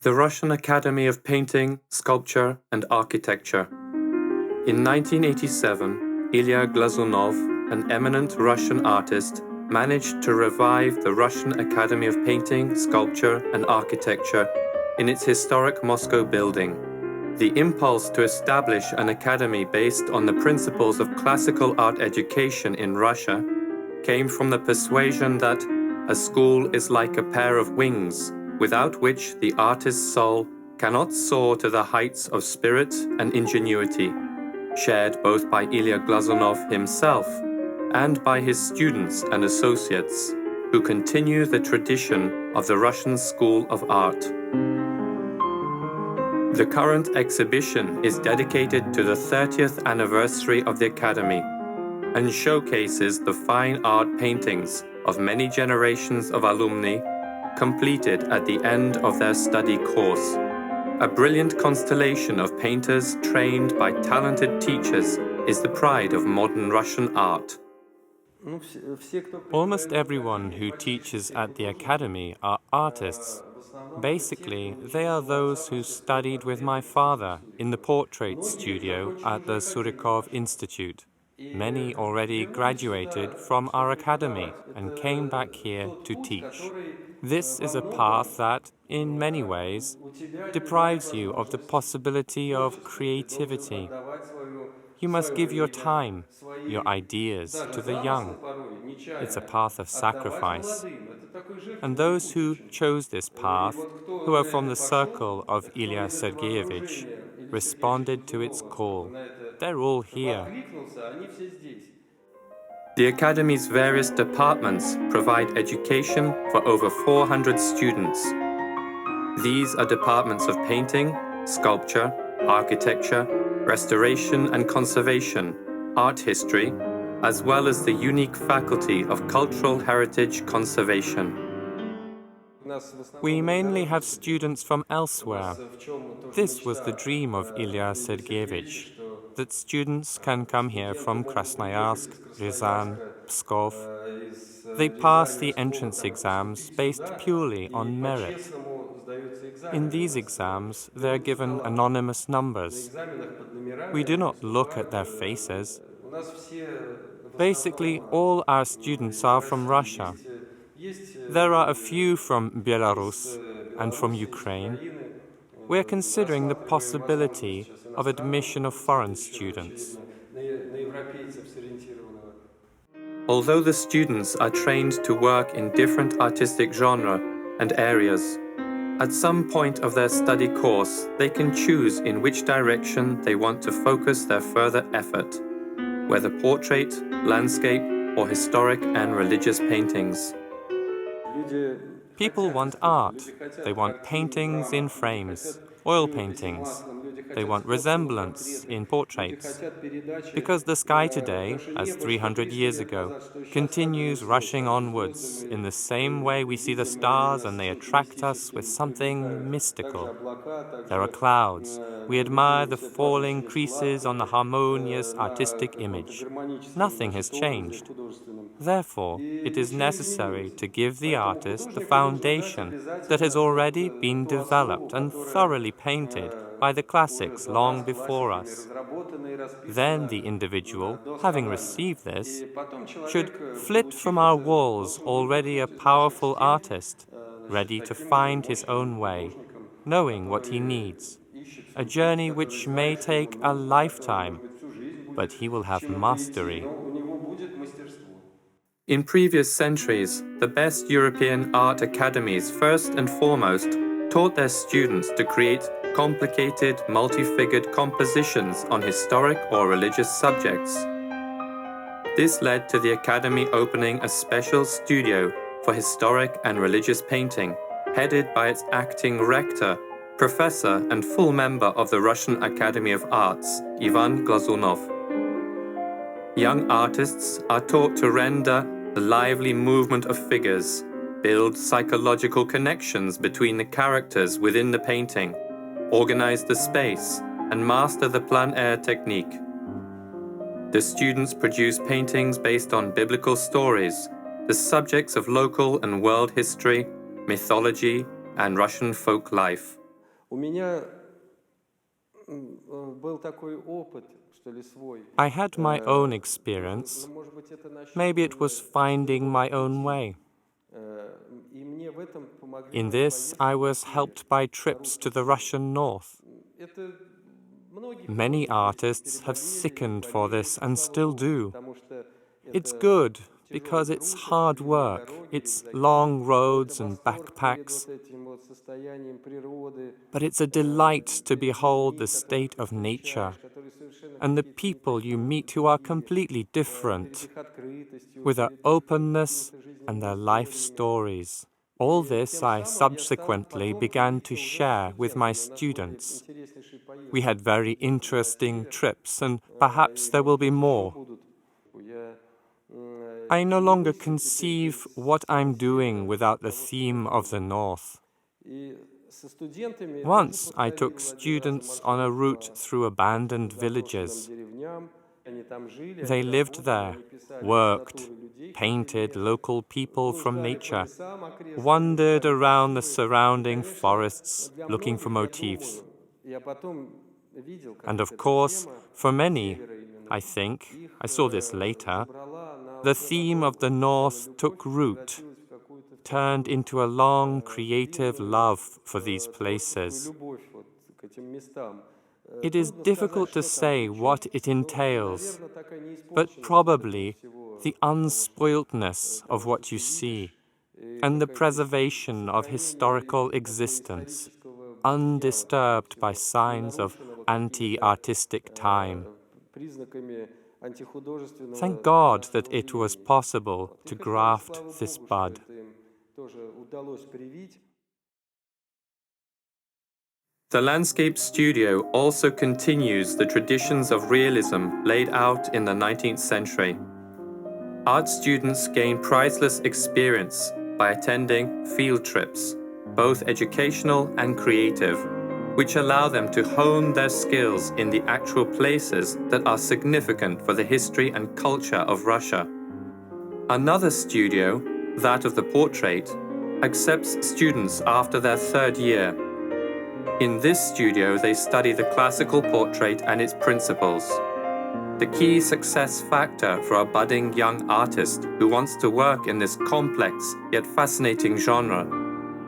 The Russian Academy of Painting, Sculpture and Architecture. In 1987, Ilya Glazunov, an eminent Russian artist, managed to revive the Russian Academy of Painting, Sculpture and Architecture in its historic Moscow building. The impulse to establish an academy based on the principles of classical art education in Russia came from the persuasion that a school is like a pair of wings, without which the artist's soul cannot soar to the heights of spirit and ingenuity, shared both by Ilya Glazunov himself and by his students and associates, who continue the tradition of the Russian School of Art. The current exhibition is dedicated to the 30th anniversary of the Academy and showcases the fine art paintings of many generations of alumni completed at the end of their study course. A brilliant constellation of painters trained by talented teachers is the pride of modern Russian art. Almost everyone who teaches at the academy are artists. Basically, they are those who studied with my father in the portrait studio at the Surikov Institute. Many already graduated from our academy and came back here to teach. This is a path that, in many ways, deprives you of the possibility of creativity. You must give your time, your ideas to the young. It's a path of sacrifice. And those who chose this path, who are from the circle of Ilya Sergeyevich, responded to its call. They're all here. The Academy's various departments provide education for over 400 students. These are departments of painting, sculpture, architecture, restoration and conservation, art history, as well as the unique faculty of cultural heritage conservation. We mainly have students from elsewhere. This was the dream of Ilya Sergeyevich, that students can come here from Krasnoyarsk, Ryazan, Pskov. They pass the entrance exams based purely on merit. In these exams, they are given anonymous numbers. We do not look at their faces. Basically, all our students are from Russia. There are a few from Belarus and from Ukraine. We are considering the possibility of admission of foreign students. Although the students are trained to work in different artistic genres and areas, at some point of their study course, they can choose in which direction they want to focus their further effort, whether portrait, landscape, or historic and religious paintings. People want art. They want paintings in frames, oil paintings. They want resemblance in portraits. Because the sky today, as 300 years ago, continues rushing onwards in the same way we see the stars and they attract us with something mystical. There are clouds. We admire the falling creases on the harmonious artistic image. Nothing has changed. Therefore, it is necessary to give the artist the foundation that has already been developed and thoroughly painted by the classics long before us. Then the individual, having received this, should flit from our walls already a powerful artist, ready to find his own way, knowing what he needs. A journey which may take a lifetime, but he will have mastery. In previous centuries, the best European art academies first and foremost taught their students to create complicated, multi-figured compositions on historic or religious subjects. This led to the Academy opening a special studio for historic and religious painting, headed by its acting rector, professor and full member of the Russian Academy of Arts, Ivan Glazunov. Young artists are taught to render the lively movement of figures, build psychological connections between the characters within the painting, organize the space, and master the plein air technique. The students produce paintings based on biblical stories, the subjects of local and world history, mythology, and Russian folk life. I had my own experience. Maybe it was finding my own way. In this, I was helped by trips to the Russian north. Many artists have sickened for this and still do. It's good because it's hard work, it's long roads and backpacks, but it's a delight to behold the state of nature and the people you meet who are completely different, with their openness and their life stories. All this I subsequently began to share with my students. We had very interesting trips, and perhaps there will be more. I no longer conceive what I'm doing without the theme of the North. Once I took students on a route through abandoned villages. They lived there, worked, painted local people from nature, wandered around the surrounding forests looking for motifs. And of course, for many, I think, I saw this later, the theme of the North took root, turned into a long creative love for these places. It is difficult to say what it entails, but probably the unspoiledness of what you see and the preservation of historical existence, undisturbed by signs of anti-artistic time. Thank God that it was possible to graft this bud. The landscape studio also continues the traditions of realism laid out in the 19th century. Art students gain priceless experience by attending field trips, both educational and creative, which allow them to hone their skills in the actual places that are significant for the history and culture of Russia. Another studio, that of the portrait, accepts students after their third year. In this studio, they study the classical portrait and its principles. The key success factor for a budding young artist who wants to work in this complex yet fascinating genre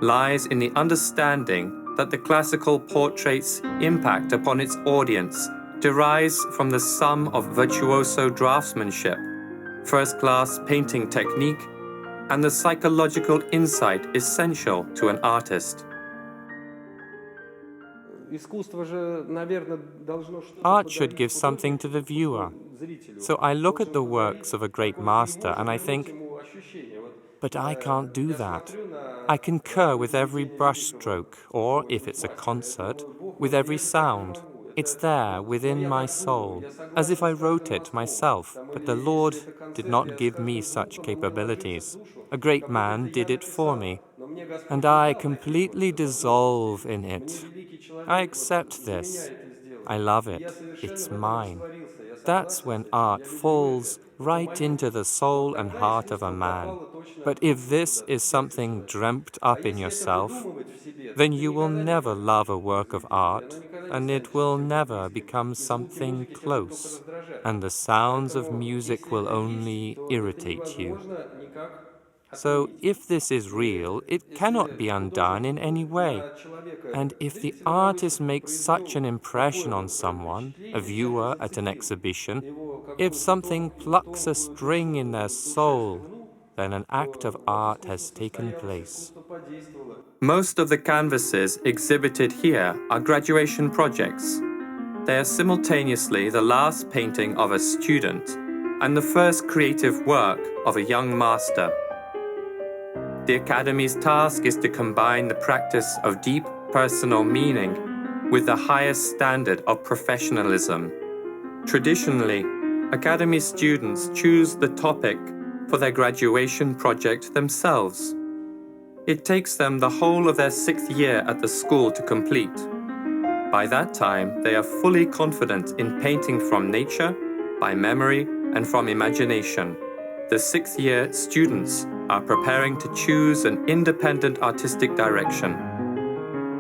lies in the understanding that the classical portrait's impact upon its audience derives from the sum of virtuoso draftsmanship, first-class painting technique, and the psychological insight essential to an artist. Art should give something to the viewer. So I look at the works of a great master and I think, but I can't do that. I concur with every brushstroke, or, if it's a concert, with every sound. It's there within my soul, as if I wrote it myself, but the Lord did not give me such capabilities. A great man did it for me, and I completely dissolve in it. I accept this. I love it. It's mine. That's when art falls right into the soul and heart of a man. But if this is something dreamt up in yourself, then you will never love a work of art, and it will never become something close, and the sounds of music will only irritate you. So if this is real, it cannot be undone in any way. And if the artist makes such an impression on someone, a viewer at an exhibition, if something plucks a string in their soul, then an act of art has taken place. Most of the canvases exhibited here are graduation projects. They are simultaneously the last painting of a student and the first creative work of a young master. The Academy's task is to combine the practice of deep personal meaning with the highest standard of professionalism. Traditionally, Academy students choose the topic for their graduation project themselves. It takes them the whole of their 6th year at the school to complete. By that time, they are fully confident in painting from nature, by memory, and from imagination. The 6th year students are preparing to choose an independent artistic direction.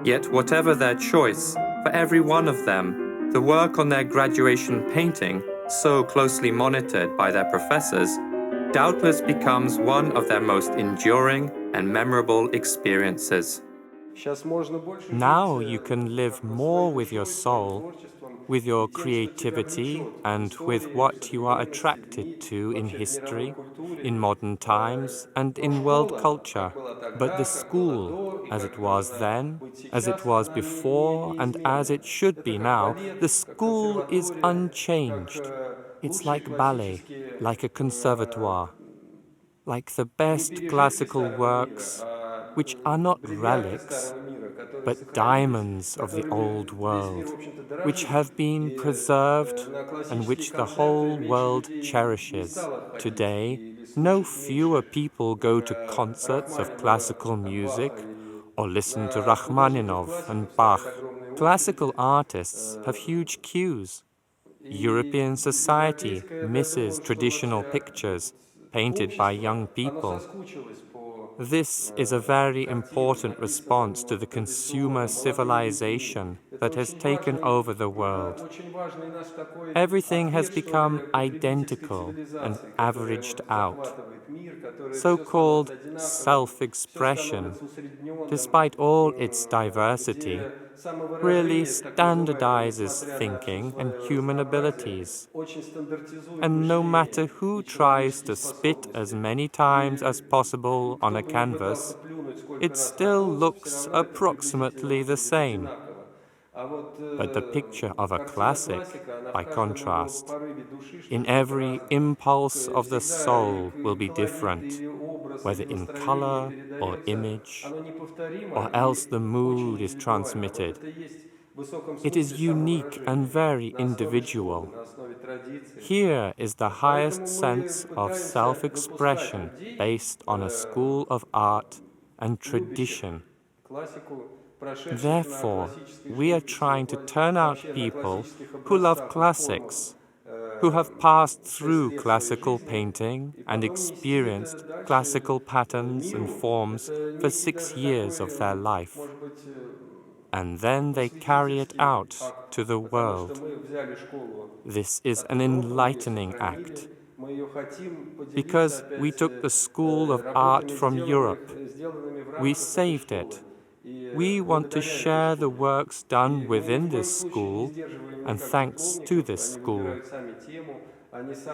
Yet whatever their choice, for every one of them, the work on their graduation painting, so closely monitored by their professors, doubtless becomes one of their most enduring and memorable experiences. Now you can live more with your soul, with your creativity, and with what you are attracted to in history, in modern times, and in world culture. But the school, as it was then, as it was before, and as it should be now, the school is unchanged. It's like ballet, like a conservatoire, like the best classical works, which are not relics, but diamonds of the old world, which have been preserved and which the whole world cherishes. Today, no fewer people go to concerts of classical music or listen to Rachmaninoff and Bach. Classical artists have huge queues. European society misses traditional pictures painted by young people. This is a very important response to the consumer civilization that has taken over the world. Everything has become identical and averaged out. So-called self-expression, despite all its diversity, really standardizes thinking and human abilities. And no matter who tries to spit as many times as possible on a canvas, it still looks approximately the same. But the picture of a classic, by contrast, in every impulse of the soul will be different, whether in color or image, or else the mood is transmitted. It is unique and very individual. Here is the highest sense of self-expression based on a school of art and tradition. Therefore, we are trying to turn out people who love classics, who have passed through classical painting and experienced classical patterns and forms for 6 years of their life. And then they carry it out to the world. This is an enlightening act, because we took the school of art from Europe. We saved it. We want to share the works done within this school, and thanks to this school.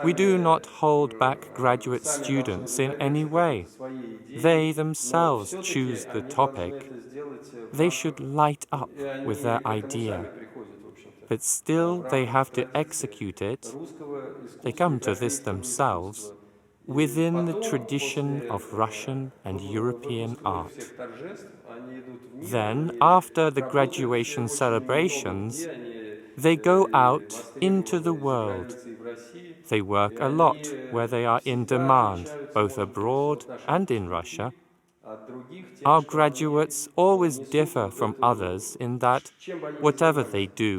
We do not hold back graduate students in any way. They themselves choose the topic. They should light up with their idea, but still they have to execute it. They come to this themselves within the tradition of Russian and European art. Then, after the graduation celebrations, they go out into the world. They work a lot where they are in demand, both abroad and in Russia. Our graduates always differ from others in that, whatever they do,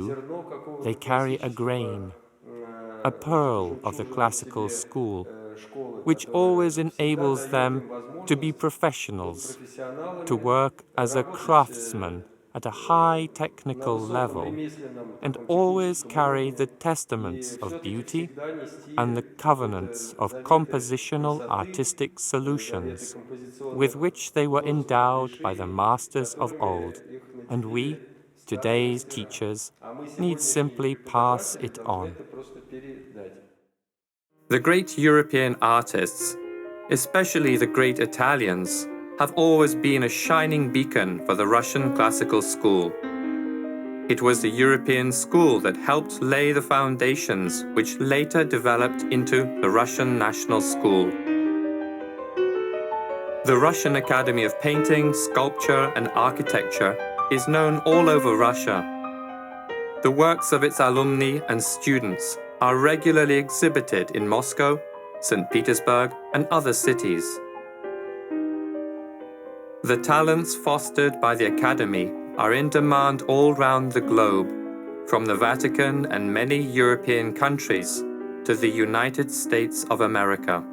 they carry a grain, a pearl of the classical school, which always enables them to be professionals, to work as a craftsman at a high technical level, and always carry the testaments of beauty and the covenants of compositional artistic solutions with which they were endowed by the masters of old, and we, today's teachers, need simply pass it on. The great European artists, especially the great Italians, have always been a shining beacon for the Russian classical school. It was the European school that helped lay the foundations which later developed into the Russian National School. The Russian Academy of Painting, Sculpture and Architecture is known all over Russia. The works of its alumni and students are regularly exhibited in Moscow, St. Petersburg and other cities. The talents fostered by the Academy are in demand all round the globe, from the Vatican and many European countries to the United States of America.